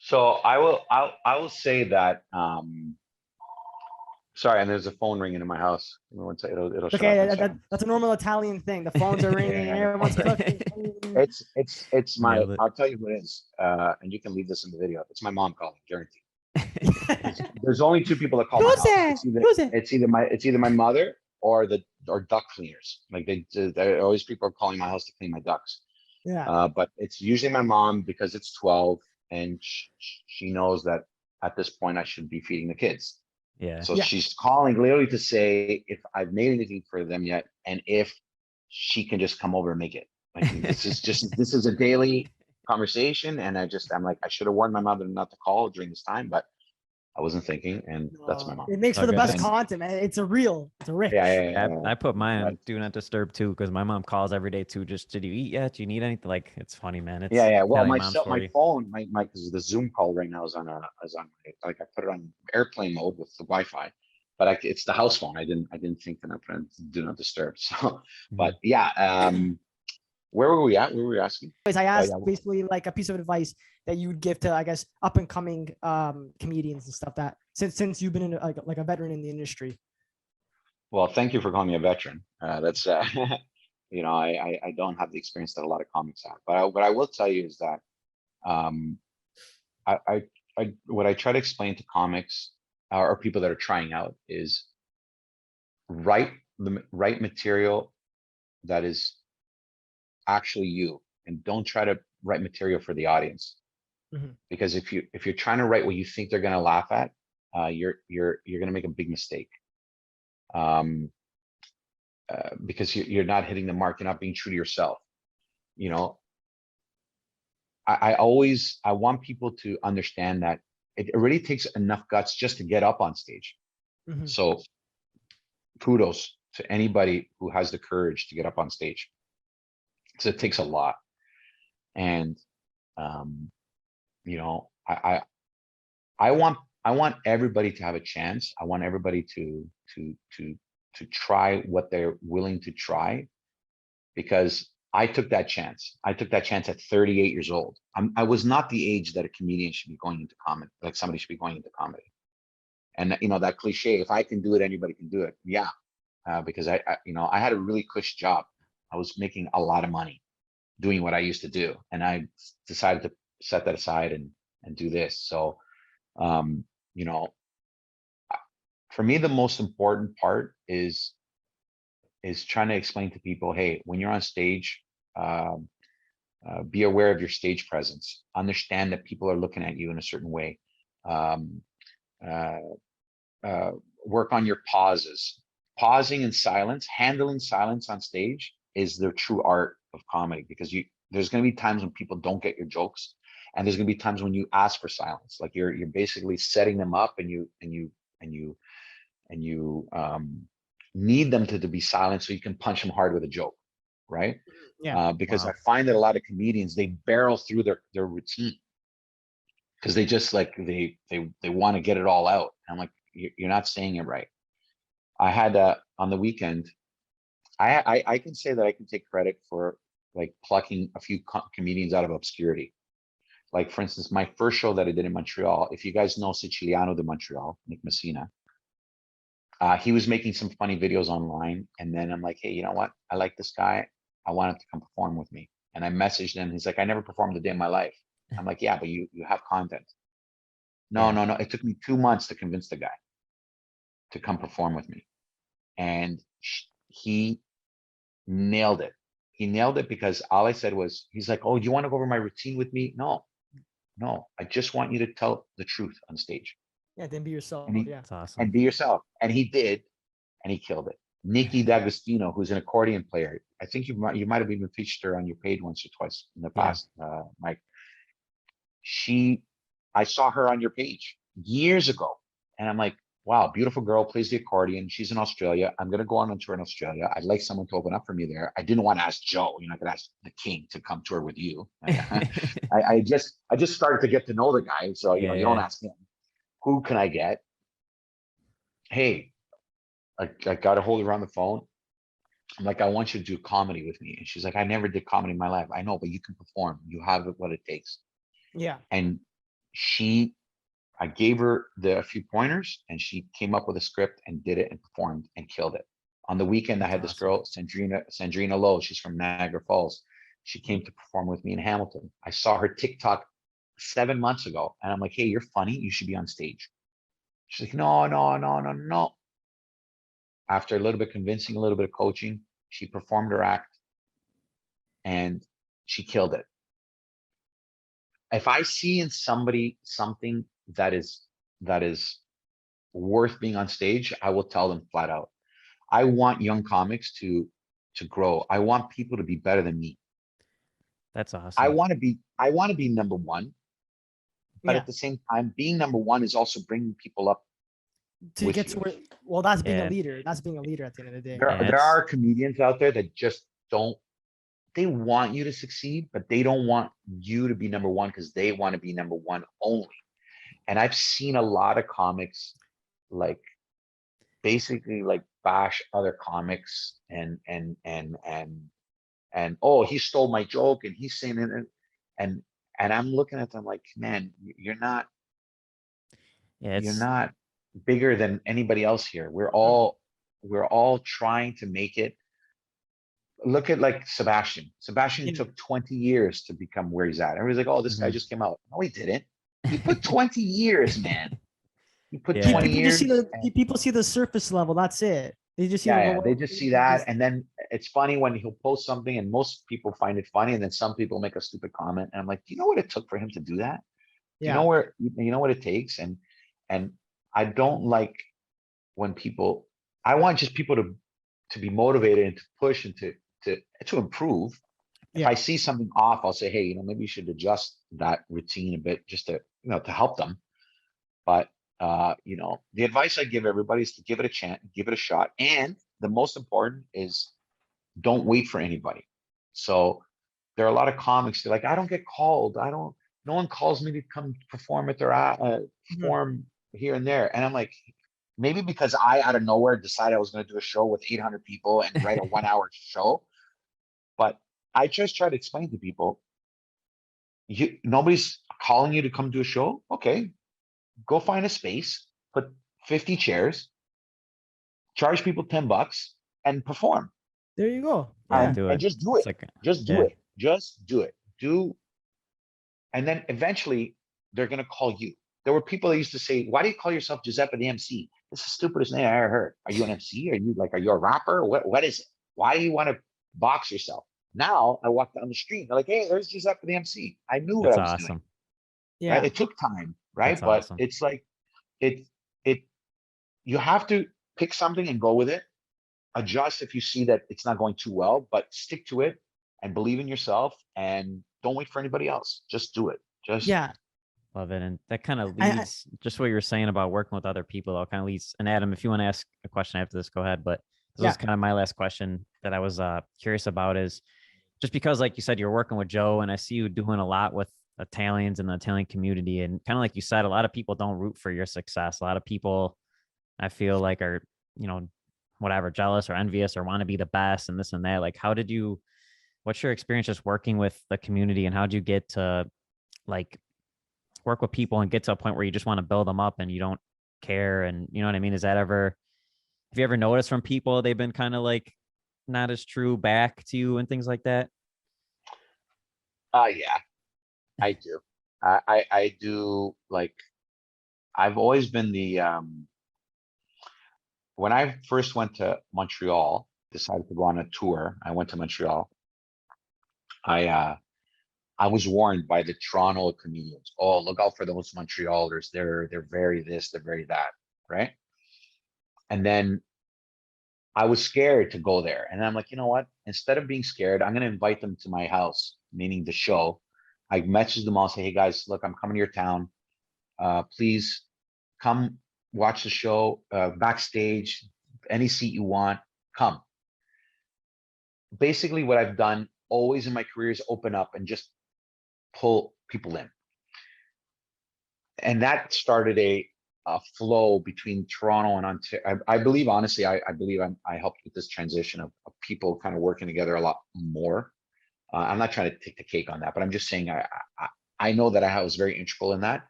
So I will say that, sorry, and there's a phone ringing in my house. Give me one second, it'll shut Okay, off in a second. that's a normal Italian thing. The phones are ringing, Yeah. everyone's cooking. It's my, Nailed it. I'll tell you who it is, and you can leave this in the video. It's my mom calling, guaranteed. There's only two people that call my Who's house. that? Who's it? It's either my mother or duck cleaners. Like they always, people are calling my house to clean my ducks. Yeah. But it's usually my mom, because it's 12 and she knows that at this point I should be feeding the kids. yeah, So Yeah. she's calling literally to say if I've made anything for them yet, and if she can just come over and make it. Like this is a daily conversation, and I'm like, I should have warned my mother not to call during this time, but I wasn't thinking, and that's my mom. It makes for the Okay. best And- content, man. It's a real, it's a rich. I put mine on But- do not disturb too, because my mom calls every day too. Just, did you eat yet? Do you need anything? Like, it's funny, man. It's Yeah. Well, Italian moms for my you. phone, because the Zoom call right now is on like I put it on airplane mode with the Wi-Fi, but it's the house phone. I didn't think that I put on do not disturb. So, but yeah, where were we at? Where were we asking? I asked yeah. basically like a piece of advice that you would give to, I guess, up and coming comedians and stuff, that since you've been in like a veteran in the industry. Well, thank you for calling me a veteran. That's you know, I don't have the experience that a lot of comics have, but what I will tell you is that I what I try to explain to comics or people that are trying out is write the right material that is actually you, and don't try to write material for the audience. Because if you're trying to write what you think they're going to laugh at, you're going to make a big mistake. Because you're not hitting the mark, you're not being true to yourself. You know, I want people to understand that it really takes enough guts just to get up on stage. So kudos to anybody who has the courage to get up on stage, because it takes a lot. And you know, I want everybody to have a chance. I want everybody to try what they're willing to try, because I took that chance. I took that chance at 38 years old. I was not the age that a comedian should be going into comedy, like somebody should be going into comedy. And you know, that cliche, if I can do it, anybody can do it. Yeah. Because I had a really cush job. I was making a lot of money doing what I used to do. And I decided to set that aside and do this. So, you know, for me, the most important part is trying to explain to people, hey, when you're on stage, be aware of your stage presence. Understand that people are looking at you in a certain way. Work on your pauses. Pausing in silence, handling silence on stage is the true art of comedy, because there's going to be times when people don't get your jokes, and there's going to be times when you ask for silence, like you're basically setting them up, and you need them to be silent so you can punch them hard with a joke, right? Yeah. Because I find that a lot of comedians, they barrel through their routine because they just like they want to get it all out. I'm like, you're not saying it right. I had on the weekend, I can say that I can take credit for like plucking a few comedians out of obscurity. Like, for instance, my first show that I did in Montreal, if you guys know Siciliano de Montreal, Nick Messina, he was making some funny videos online. And then I'm like, hey, you know what? I like this guy. I want him to come perform with me. And I messaged him. He's like, I never performed a day in my life. I'm like, yeah, but you have content. No. It took me 2 months to convince the guy to come perform with me. And he nailed it. He nailed it because all I said was, he's like, oh, you want to go over my routine with me? No, no, I just want you to tell the truth on stage Yeah, then be yourself. And he- Yeah. That's awesome. and be yourself. And he did, and he killed it. Nikki D'Agostino, who's an accordion player. I think you might have even featured her on your page once or twice in the Yeah. past, Mike. I saw her on your page years ago, and I'm like, wow, beautiful girl, plays the accordion. She's in Australia. I'm gonna go on tour in Australia. I'd like someone to open up for me there. I didn't want to ask Joe. I could ask the king to come tour with you. I just started to get to know the guy, so you don't ask him. Who can I get? Hey, I got a hold of her on the phone. I'm like, I want you to do comedy with me. And she's like, I never did comedy in my life. I know, but you can perform. You have what it takes. Yeah. And I gave her a few pointers, and she came up with a script and did it and performed and killed it. On the weekend, I had this girl, Sandrina Lowe. She's from Niagara Falls. She came to perform with me in Hamilton. I saw her TikTok 7 months ago, and I'm like, hey, you're funny. You should be on stage. She's like, no. After a little bit convincing, a little bit of coaching, she performed her act and she killed it. If I see in somebody something that is worth being on stage, I will tell them flat out. I want young comics to grow. I want people to be better than me. That's awesome. I want to be number one, but at the same time, being number one is also bringing people up to get to where, well, that's being a leader. That's being a leader at the end of the day. There are comedians out there that just don't. They want you to succeed, but they don't want you to be number one because they want to be number one only. And I've seen a lot of comics basically bash other comics and oh, he stole my joke and he's saying it and I'm looking at them like, man, you're not bigger than anybody else here. We're all trying to make it. Look at Sebastian. Sebastian took 20 years to become where he's at. Everybody's like, oh, this guy just came out. No, he didn't. He put 20 years, man. He put 20 years. People see the surface level. That's it. They just see they just see that. And then it's funny when he'll post something and most people find it funny. And then some people make a stupid comment. And I'm like, do you know what it took for him to do that? Yeah. You know what it takes? And I don't like when I want just people to be motivated and to push and to improve. If I see something off, I'll say, hey, maybe you should adjust that routine a bit just to help them. But the advice I give everybody is to give it a chance, give it a shot. And the most important is don't wait for anybody. So there are a lot of comics that are like, I don't get called. No one calls me to come perform at their perform here and there. And I'm like, maybe because I out of nowhere decided I was going to do a show with 800 people and write a 1 hour show. But I just try to explain to people, nobody's calling you to come do a show. Okay, go find a space, put 50 chairs, charge people $10 and perform. There you go. And just do it. Just do it. Just do it. And then eventually they're going to call you. There were people that used to say, why do you call yourself Giuseppe the MC? This is the stupidest name I ever heard. Are you an MC? Are you a rapper? What is it? Why do you want to box yourself? Now I walk down the street. They're like, hey, there's Giuseppe the MC. I knew what I was doing. Yeah. Right? It took time, right? But it's like you have to pick something and go with it. Adjust if you see that it's not going too well, but stick to it and believe in yourself and don't wait for anybody else. Just do it. Love it. And that kind of leads just what you were saying about working with other people. Kind of leads. And Adam, if you want to ask a question after this, go ahead. But this was kind of my last question that I was curious about is just because, like you said, you're working with Joe and I see you doing a lot with Italians and the Italian community. And kind of like you said, a lot of people don't root for your success. A lot of people I feel like are, whatever, jealous or envious or want to be the best and this and that. Like, what's your experience just working with the community and how'd you get to work with people and get to a point where you just want to build them up and you don't care? And you know what I mean? Have you ever noticed from people, they've been kind of not as true back to you and things like that? Yeah, I do. I do. I've always been when I first went to Montreal, decided to go on a tour. I went to Montreal. I I was warned by the Toronto comedians. Oh, look out for those Montrealers. They're very this, they're very that, right? And then I was scared to go there. And I'm like, you know what? Instead of being scared, I'm gonna invite them to my house, meaning the show. I messaged them all, say, hey guys, look, I'm coming to your town. Please come watch the show backstage, any seat you want, come. Basically, what I've done always in my career is open up and just pull people in. And that started a flow between Toronto and Ontario. I believe, honestly, I believe I helped with this transition of people kind of working together a lot more. I'm not trying to take the cake on that, but I'm just saying I know that I was very integral in that.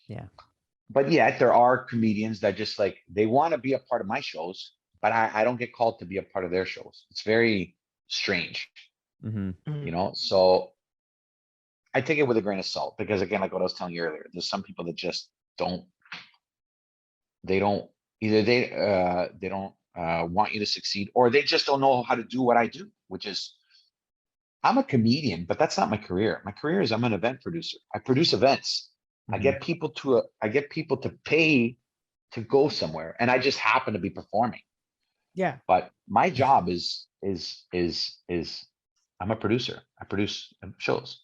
Yeah. But yet there are comedians that just like, they want to be a part of my shows, but I don't get called to be a part of their shows. It's very strange, you know? So I take it with a grain of salt because, again, like what I was telling you earlier, there's some people that just don't, they don't want you to succeed, or they just don't know how to do what I do, which is, I'm a comedian, but that's not my career. My career is I'm an event producer. I produce events. I get people to pay to go somewhere, and I just happen to be performing. Yeah. But my job is I'm a producer. I produce shows.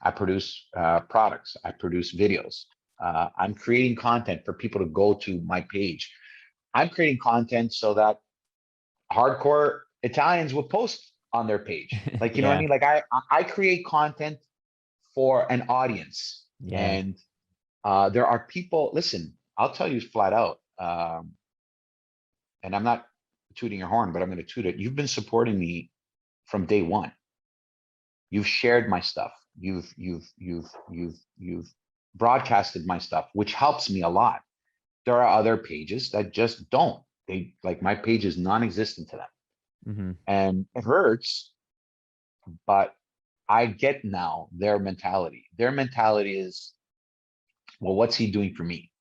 I produce products. I produce videos. I'm creating content for people to go to my page. I'm creating content so that hardcore Italians will post on their page. Like, you know what I mean? Like I create content for an audience. Yeah. And there are people, listen, I'll tell you flat out, and I'm not tooting your horn, but I'm going to toot it. You've been supporting me from day one. You've shared my stuff. You've broadcasted my stuff, which helps me a lot. There are other pages that just don't. They, like, my page is non-existent to them. And it hurts, but I get now their mentality. Their mentality is, well, what's he doing for me?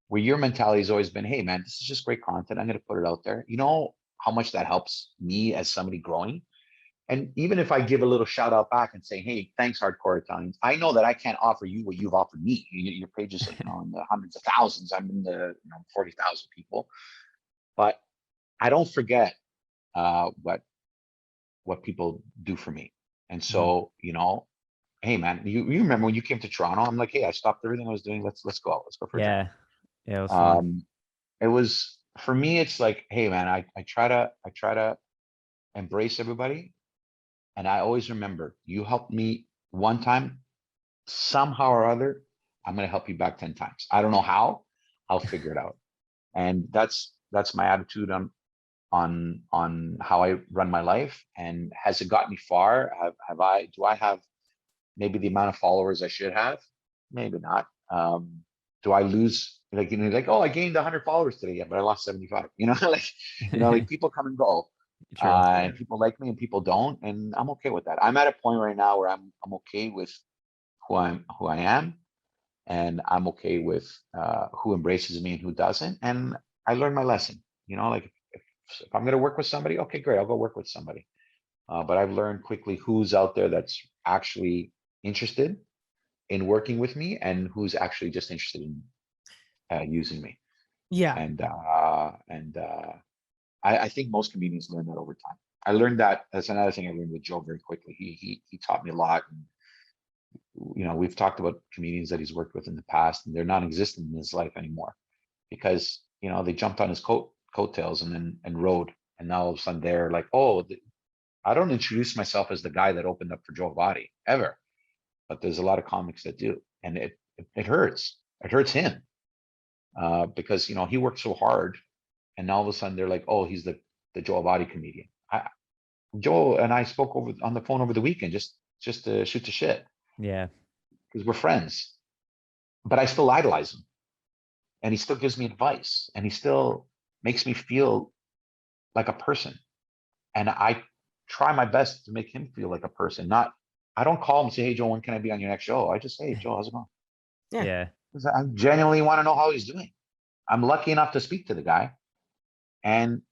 Where your mentality has always been, hey man, this is just great content. I'm going to put it out there. You know how much that helps me as somebody growing? And even if I give a little shout out back and say, hey, thanks, Hardcore Italians, I know that I can't offer you what you've offered me. Your page is, you know, in the hundreds of thousands. I'm in the 40,000 people. But I don't forget what people do for me. And so, you know, hey man, you remember when you came to Toronto? I'm like, hey, I stopped everything I was doing. Let's go out. Let's go for a drink. Yeah, it was fun. It was, for me, it's like, hey man, I try to embrace everybody. And I always remember, you helped me one time, somehow or other, I'm going to help you back 10 times. I don't know how, I'll figure it out. And that's my attitude on how I run my life. And has it got me far? Do I have maybe the amount of followers I should have? Maybe not. Do I lose, like, you know, like, oh, I gained 100 followers today, yeah, but I lost 75, you know, like, you know, like people come and go. And people like me and people don't, and I'm okay with that. I'm at a point right now where I'm okay with who I am, and I'm okay with who embraces me and who doesn't. And I learned my lesson, you know, like if I'm gonna work with somebody, okay, great, I'll go work with somebody. But I've learned quickly who's out there that's actually interested in working with me and who's actually just interested in using me. Yeah. And I think most comedians learn that over time. I learned that. That's another thing I learned with Joe very quickly. He taught me a lot. And, you know, we've talked about comedians that he's worked with in the past, and they're non-existent in his life anymore because, you know, they jumped on his coattails and rode. And now all of a sudden they're like, oh, I don't introduce myself as the guy that opened up for Joe Vadi ever, but there's a lot of comics that do, and it hurts. It hurts him because, you know, he worked so hard. And now all of a sudden they're like, oh, he's the Joe Vadi comedian. Joe and I spoke on the phone over the weekend, just to shoot the shit. Yeah. Because we're friends. But I still idolize him. And he still gives me advice. And he still makes me feel like a person. And I try my best to make him feel like a person. I don't call him and say, hey, Joe, when can I be on your next show? I just say, hey, Joe, how's it going? Yeah. Because I genuinely want to know how he's doing. I'm lucky enough to speak to the guy. And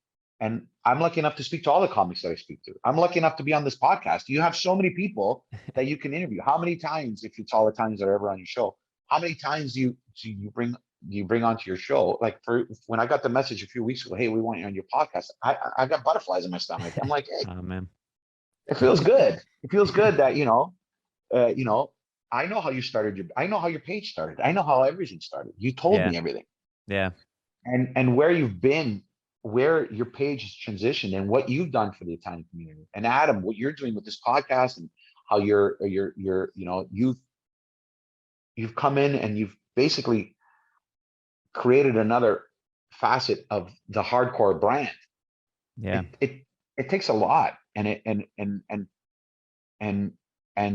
And I'm lucky enough to speak to all the comics that I speak to. I'm lucky enough to be on this podcast. You have so many people that you can interview. How many times, if it's all the times that are ever on your show, how many times do you bring onto your show? Like when I got the message a few weeks ago, hey, we want you on your podcast. I got butterflies in my stomach. I'm like, hey, Oh man. it feels good. It feels good that, I know how you started I know how your page started. I know how everything started. You told Yeah. me everything. Yeah. And where you've been, where your page has transitioned and what you've done for the Italian community. And Adam, what you're doing with this podcast and how you've come in and you've basically created another facet of the hardcore brand. Yeah. It takes a lot, and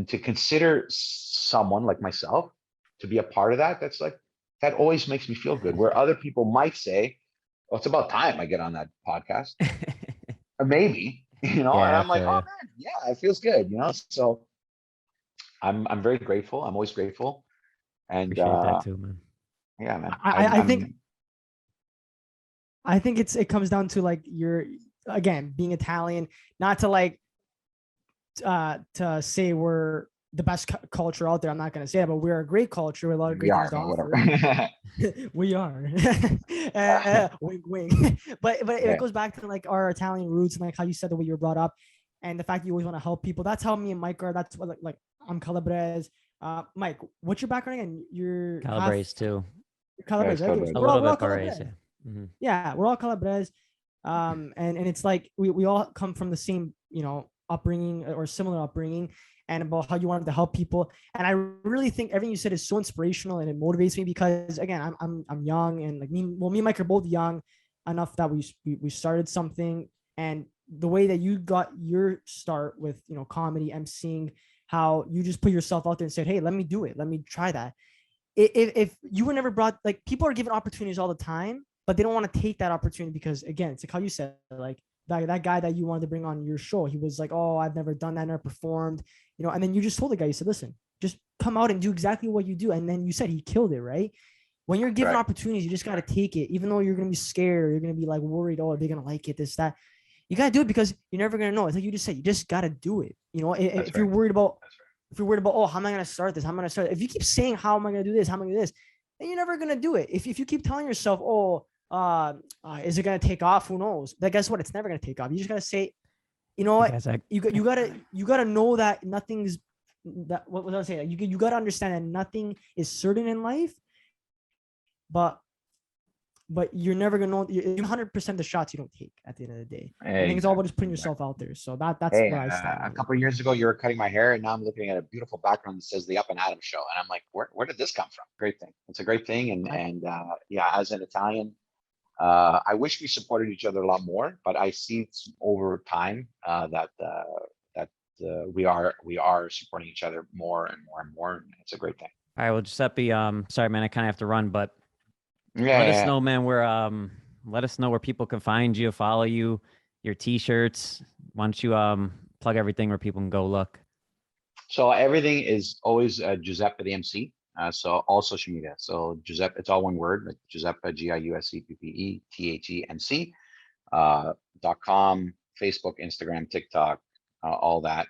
to consider someone like myself to be a part of that, that always makes me feel good. Where other people might say, well, it's about time I get on that podcast. Or maybe, and Yeah, I'm like, feel oh ya. man, yeah, it feels good, So I'm very grateful. I'm always grateful. And Appreciate that too, man. yeah, man. I think it comes down to like again being Italian, not to like to say we're the best culture out there. I'm not going to say that, but we're a great culture with a lot of great things to offer. Whatever. We are. Wink, wink. But Yeah. it goes back to like our Italian roots and like how you said the way you were brought up, and the fact that you always want to help people. That's how me and Mike are. That's what like I'm Calabrese. Mike, what's your background again? You're Calabrese too. Calabrese, Yeah, right? Calabrese. A We're little all bit Barese. Calabrese. Yeah. Mhm. Yeah, we're all Calabrese. And it's like we all come from the same, upbringing or similar upbringing, and about how you wanted to help people. And I really think everything you said is so inspirational, and it motivates me because again, I'm young, and like me and Mike are both young enough that we started something. And the way that you got your start with comedy, emceeing, how you just put yourself out there and said, hey, let me do it, let me try that. If you were never brought, like, people are given opportunities all the time, but they don't want to take that opportunity because, again, it's like how you said, like that guy that you wanted to bring on your show, he was like, oh, I've never done that, never performed, and then you just told the guy, you said, listen, just come out and do exactly what you do. And then you said he killed it, right? When you're given opportunities, you just got to take it, even though you're going to be scared or you're going to be like worried, oh, are they going to like it, this, that. You got to do it because you're never going to know. It's like you just said, you just got to do it. If you're worried about, oh, how am I going to start this? How am I going to start it? If you keep saying, how am I going to do this? How am I going to do this? Then you're never going to do it. If you keep telling yourself, oh, is it going to take off? Who knows? Then guess what? It's never going to take off. You just got to say, you know what? You gotta know that nothing's that. What was I saying? You gotta understand that nothing is certain in life, but you're never gonna know. You're 100% the shots you don't take at the end of the day. I think it's all about just putting yourself out there. So that's where I stand. A couple of years ago, you were cutting my hair, and now I'm looking at a beautiful background that says the Up and Adam Show, and I'm like, where did this come from? Great thing. It's a great thing, and yeah, as an Italian, I wish we supported each other a lot more, but I see over time that we are supporting each other more and more and more, and it's a great thing. All right, well, Giuseppe, sorry, man, I kind of have to run, but Yeah, let us know, man, let us know where people can find you, follow you, your t-shirts. Why don't you plug everything where people can go look? So everything is always Giuseppe the MC. So all social media. So Giuseppe, it's all one word, like Giuseppe, GIUSEPPE .com, Facebook, Instagram, TikTok, all that.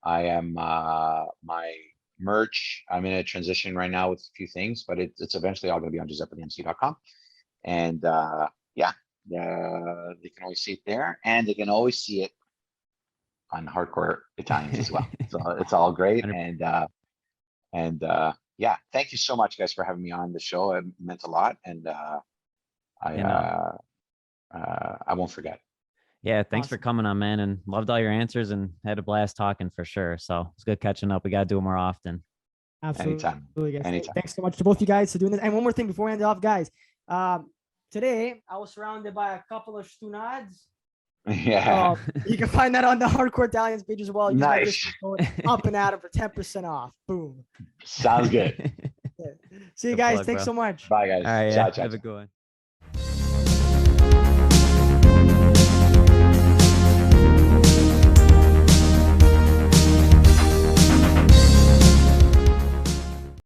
I am my merch. I'm in a transition right now with a few things, but it's eventually all going to be on GiuseppeTheMC.com. And yeah, they can always see it there, and they can always see it on Hardcore Italians as well. So it's all great. And yeah, thank you so much, guys, for having me on the show. It meant a lot, and I won't forget. Yeah, thanks for coming on, man, and loved all your answers and had a blast talking for sure. So it's good catching up. We got to do it more often. Absolutely. Anytime. Anytime. Thanks so much to both you guys for doing this. And one more thing before we end it off, guys. Today I was surrounded by a couple of stunads. Yeah. You can find that on the Hardcore Italians page as well. Use my Nice. discount code Up and Adam for 10% off. Boom. Sounds good. See you Good guys. plug, Thanks bro. so much. Bye, guys. All right, Ciao, yeah. ciao, Have a ciao. good one.